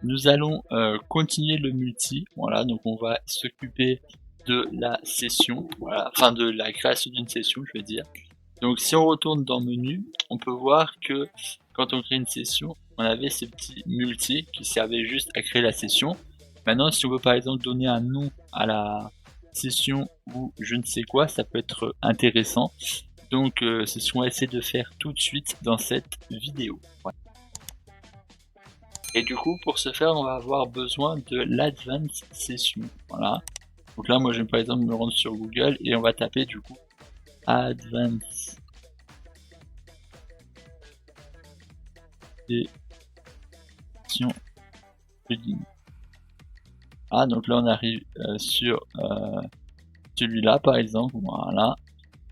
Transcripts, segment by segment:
Nous allons continuer le multi, voilà, donc on va s'occuper de la session, voilà, enfin de la création d'une session, je veux dire. Donc si on retourne dans menu, on peut voir que quand on crée une session, on avait ce petit multi qui servait juste à créer la session. Maintenant, si on veut par exemple donner un nom à la session ou je ne sais quoi, ça peut être intéressant. Donc c'est ce qu'on va essayer de faire tout de suite dans cette vidéo. Voilà. Et du coup, pour ce faire, on va avoir besoin de l'Advanced Session. Voilà. Donc là, moi, je vais par exemple me rendre sur Google et on va taper du coup Advanced Session Plugin. Ah, donc là, on arrive sur celui-là, par exemple. Voilà.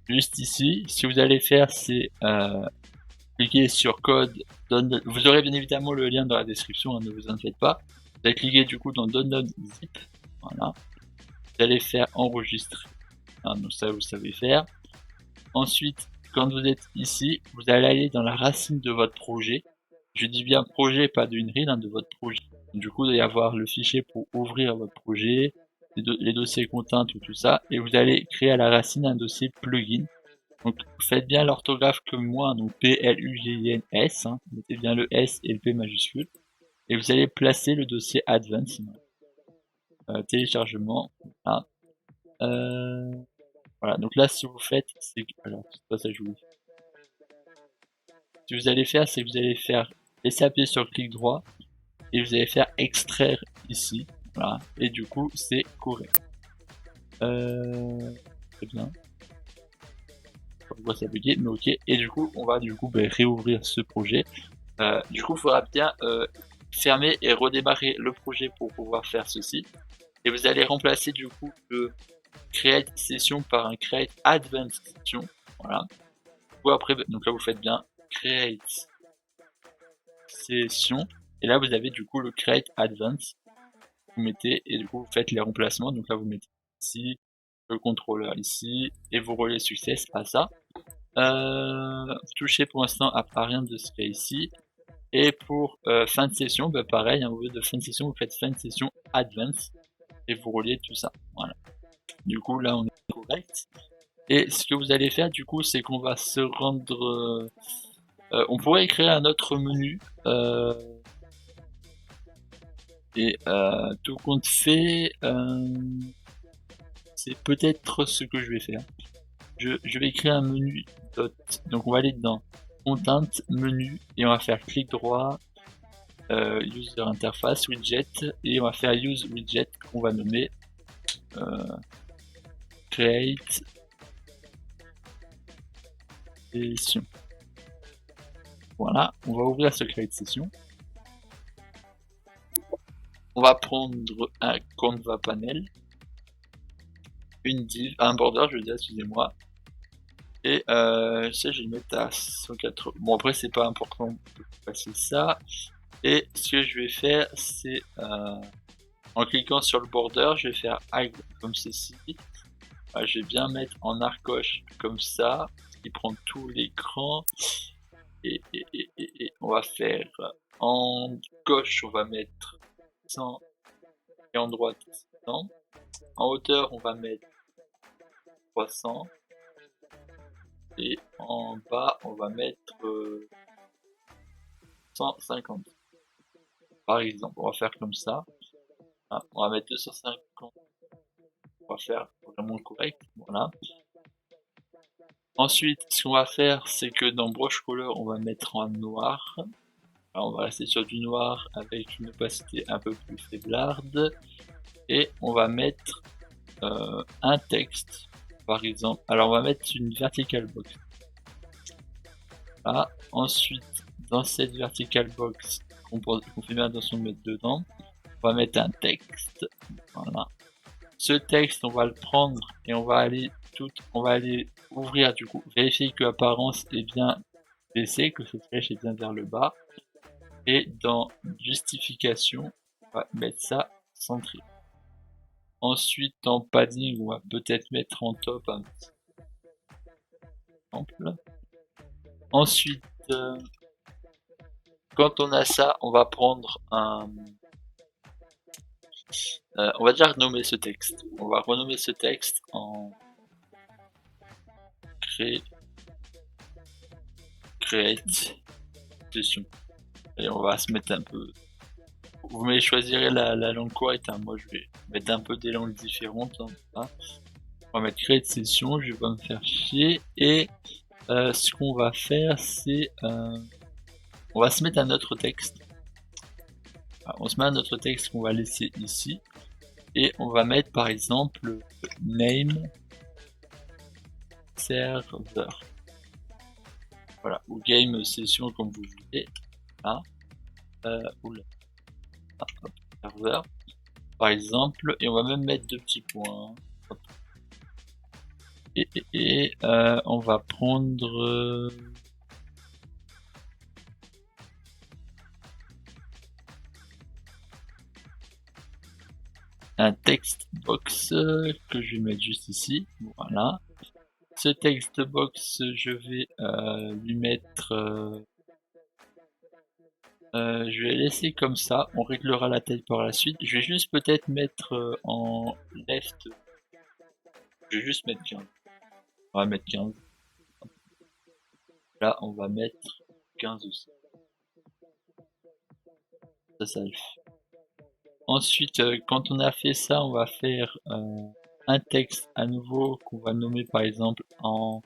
Juste ici, ce que vous allez faire, c'est cliquer sur code. Vous aurez bien évidemment le lien dans la description, hein, ne vous en faites pas. Vous allez cliquer du coup dans Download Zip. Voilà. Vous allez faire enregistrer. Ah, donc ça, vous savez faire. Ensuite, quand vous êtes ici, vous allez aller dans la racine de votre projet. Je dis bien projet, pas d'une reel, hein, de votre projet. Du coup, il va y avoir le fichier pour ouvrir votre projet, les dossiers contents, tout ça, et vous allez créer à la racine un dossier plugin. Donc, faites bien l'orthographe comme moi, donc P-L-U-G-I-N-S, hein, mettez bien le S et le P majuscule, et vous allez placer le dossier Advanced, téléchargement, voilà. Voilà, donc là, si vous faites, c'est, alors, c'est pas ça que je voulais. Ce que vous allez faire, c'est que vous allez faire, laisser appuyer sur clic droit, et vous allez faire extraire ici, voilà, et du coup, c'est correct. Très bien. On voit ça bugger, mais ok, et du coup, on va du coup réouvrir ce projet. Du coup, il faudra bien fermer et redémarrer le projet pour pouvoir faire ceci. Et vous allez remplacer du coup le create session par un create advanced session. Voilà. Ou après, donc là vous faites bien create session. Et là vous avez du coup le create advanced. Vous mettez et du coup vous faites les remplacements. Donc là vous mettez ici le contrôleur ici et vous relais success à ça. Vous touchez pour l'instant à rien de ce qu'il y a ici. Et pour fin de session, bah pareil, hein, au lieu de fin de session, vous faites fin de session advance et vous reliez tout ça. Voilà. Du coup, là, on est correct. Et ce que vous allez faire, du coup, c'est qu'on va se rendre. On pourrait créer un autre menu. Et tout compte fait, c'est peut-être ce que je vais faire. Je vais créer un menu dot. Donc, on va aller dans Content, menu, et on va faire clic droit. User interface widget et on va faire use widget qu'on va nommer create session. Voilà, on va ouvrir ce create session. On va prendre un canvas panel, une div, un border, je veux dire, excusez-moi. Et ça, je vais le mettre à 180. Bon, après, c'est pas important de passer ça. Et ce que je vais faire, c'est en cliquant sur le border, je vais faire comme ceci. Je vais bien mettre en arcoche comme ça, qui prend tout l'écran. Et on va faire en gauche, on va mettre 100 et en droite 100. En hauteur, on va mettre 300. Et en bas, on va mettre 150. Par exemple, on va faire comme ça. On va mettre 250. On va faire vraiment correct. Voilà. Ensuite, ce qu'on va faire, c'est que dans Brush Color, on va mettre en noir. Alors, on va rester sur du noir avec une opacité un peu plus faiblarde. Et on va mettre un texte, par exemple. Alors, on va mettre une vertical box. Là. Ensuite, dans cette vertical box, qu'on fait bien attention de mettre dedans, on va mettre un texte. Voilà. Ce texte, on va le prendre et on va aller ouvrir du coup, vérifier que l'apparence est bien baissée, que cette flèche est bien vers le bas. Et dans justification, on va mettre ça centré. Ensuite, en padding, on va peut-être mettre en top un petit exemple. Ensuite, quand on a ça, on va prendre un... on va déjà renommer ce texte. On va renommer ce texte en create session. Et on va se mettre un peu... Vous choisirez la langue correcte, hein. Moi je vais mettre un peu des langues différentes. Hein. On va mettre create session, je vais pas me faire chier. Et ce qu'on va faire, c'est... on va se mettre un autre texte. Alors, on se met un autre texte qu'on va laisser ici. Et on va mettre par exemple name server. Voilà, ou game session comme vous voulez. Là. Oula. Ah, hop, serveur. Par exemple, et on va même mettre deux petits points. Hop. Et on va prendre... un text box que je vais mettre juste ici. Voilà. Ce text box, je vais lui mettre... je vais laisser comme ça, on réglera la taille par la suite. Je vais juste peut-être mettre en left. Je vais juste mettre 15. On va mettre 15. Là, on va mettre 15 aussi. Ça le fait. Ensuite, quand on a fait ça, on va faire un texte à nouveau qu'on va nommer par exemple en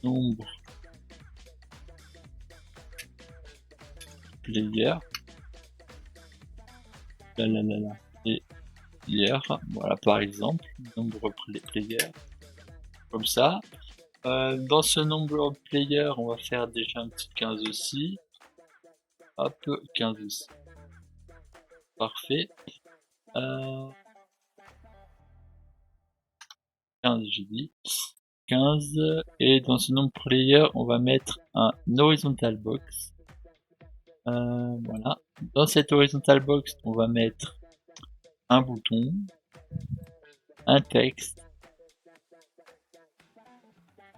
nombre player. Et hier, voilà par exemple, nombre player. Comme ça. Dans ce nombre player, on va faire déjà un petit 15 aussi. Hop, 15 aussi. Parfait. 15 j'ai dit. 15. Et dans ce nombre player, on va mettre un horizontal box. Voilà. Dans cette horizontal box, on va mettre un bouton, un texte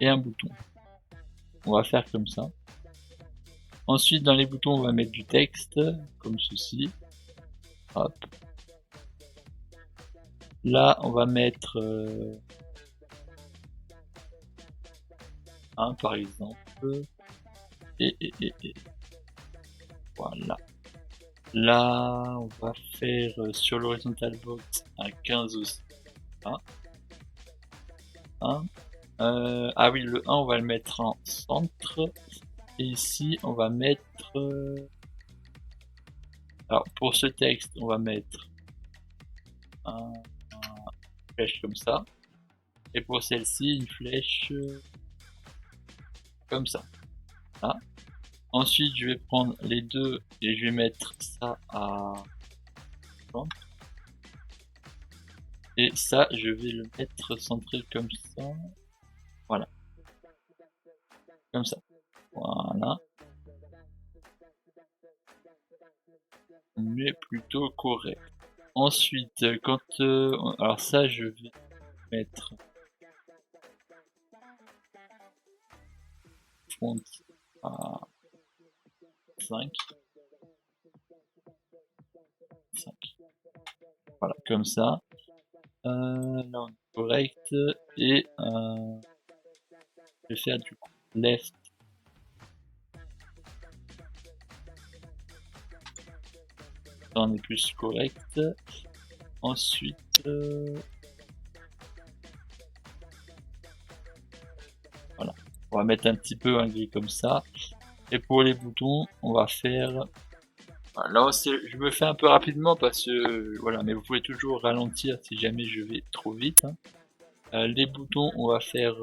et un bouton. On va faire comme ça. Ensuite, dans les boutons, on va mettre du texte, comme ceci. Hop. Là, on va mettre un par exemple. Et. Voilà. Là, on va faire sur l'horizontal box un 15 aussi. Hein. Ah oui, le 1, on va le mettre en centre. Et ici, on va mettre... alors, pour ce texte, on va mettre un flèche comme ça. Et pour celle-ci, une flèche comme ça. Là. Ensuite, je vais prendre les deux et je vais mettre ça à... Et ça, je vais le mettre centré comme ça. Voilà. Comme ça. Voilà. Mais plutôt correct. Ensuite, quand... alors ça, je vais mettre... font à 5. 5. Voilà, comme ça. Là, on est correct. Et je vais faire du coup left. Là, on est plus correct. Ensuite, voilà. On va mettre un petit peu un gris comme ça. Et pour les boutons, on va faire... Là, je me fais un peu rapidement parce que... voilà, mais vous pouvez toujours ralentir si jamais je vais trop vite. Hein. Les boutons, on va faire...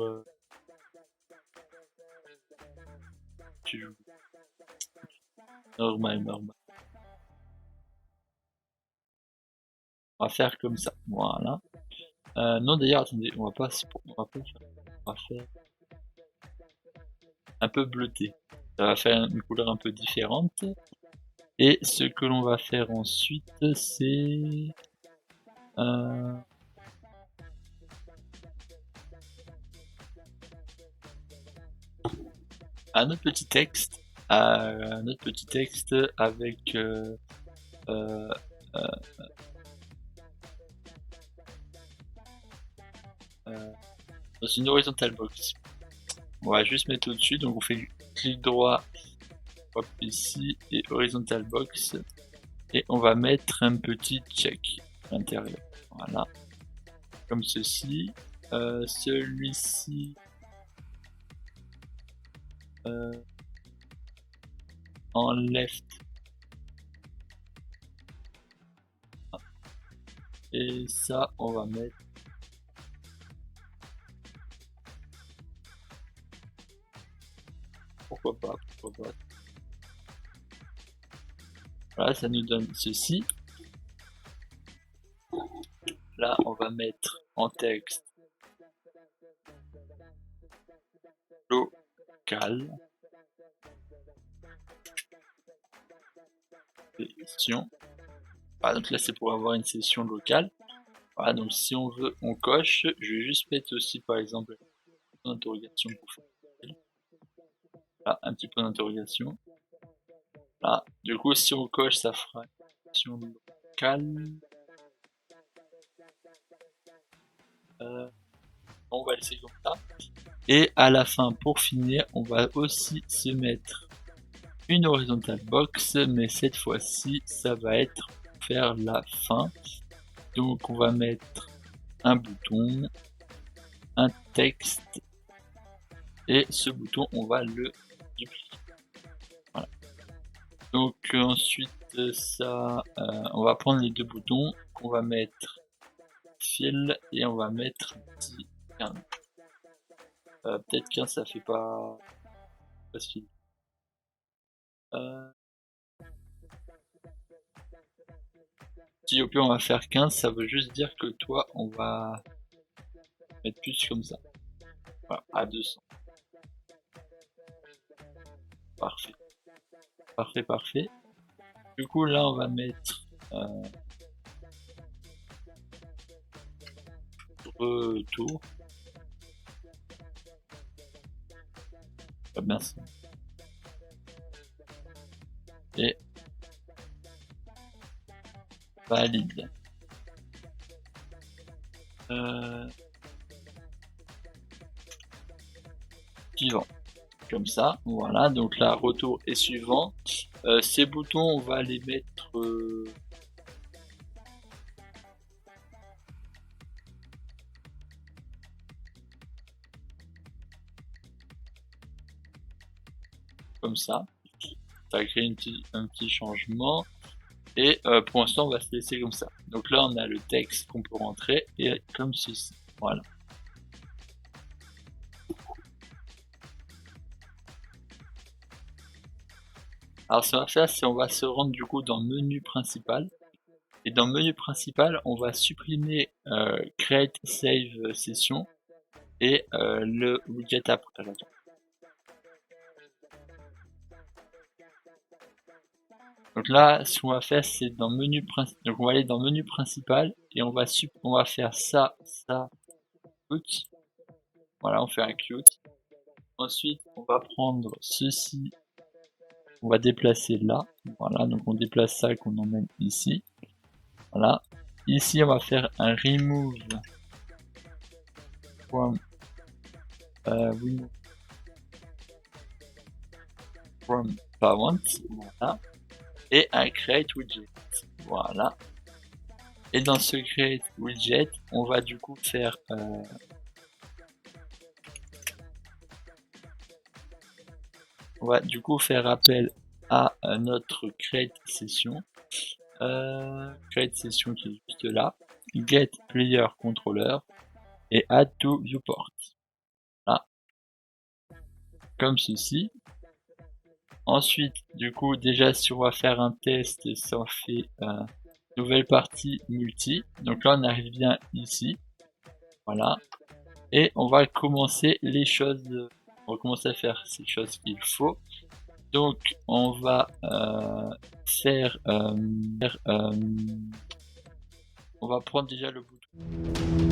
normal. On va faire comme ça. Voilà. Non, d'ailleurs, attendez, on va pas faire... on va faire un peu bleuté. Ça va faire une couleur un peu différente. Et ce que l'on va faire ensuite, c'est... un autre petit texte, avec dans une horizontal box. On va juste mettre au-dessus, donc on fait clic droit, hop ici, et horizontal box, et on va mettre un petit check à l'intérieur. Voilà, comme ceci. Celui-ci, en left, et ça on va mettre pourquoi pas. Voilà, ça nous donne ceci. Là on va mettre en texte local session. Voilà, donc là c'est pour avoir une session locale. Voilà, donc si on veut, on coche. Je vais juste mettre aussi par exemple un petit point d'interrogation pour faire. Là, un petit point d'interrogation. Là, du coup, si on coche, ça fera une session locale. On va laisser comme ça. Et à la fin, pour finir, on va aussi se mettre une horizontal box, mais cette fois-ci, ça va être pour faire la fin. Donc, on va mettre un bouton, un texte, et ce bouton, on va le dupliquer. Voilà. Donc, ensuite, ça, on va prendre les deux boutons qu'on va mettre fil et on va mettre 15. Peut-être 15 ça fait pas facile. Si au pire on va faire 15, ça veut juste dire que toi on va mettre plus comme ça. Voilà, à 200. Parfait. Parfait. Du coup là on va mettre retour. Bien ça. Et valide. Suivant. Comme ça, voilà, donc là retour et suivant. Ces boutons on va les mettre comme ça crée un petit changement et pour l'instant on va se laisser comme ça. Donc là on a le texte qu'on peut rentrer et comme ceci, voilà. Alors ce qu'on va faire, c'est on va se rendre du coup dans menu principal et dans menu principal on va supprimer create save session et le widget après. Donc là, ce qu'on va faire, c'est dans menu principal. Donc on va aller dans menu principal et on va faire ça, cute. Voilà, on fait un cute. Ensuite, on va prendre ceci, on va déplacer là. Voilà, donc on déplace ça qu'on emmène ici. Voilà. Ici, on va faire un remove from parent. Voilà. Et un create widget. Voilà. Et dans ce create widget, on va du coup faire appel à notre create session. Create session qui est juste là. Get player controller et add to viewport. Là. Comme ceci. Ensuite, du coup, déjà si on va faire un test, ça fait nouvelle partie multi. Donc là, on arrive bien ici. Voilà. Et on va commencer les choses. On va commencer à faire ces choses qu'il faut. Donc, on va faire. On va prendre déjà le bouton.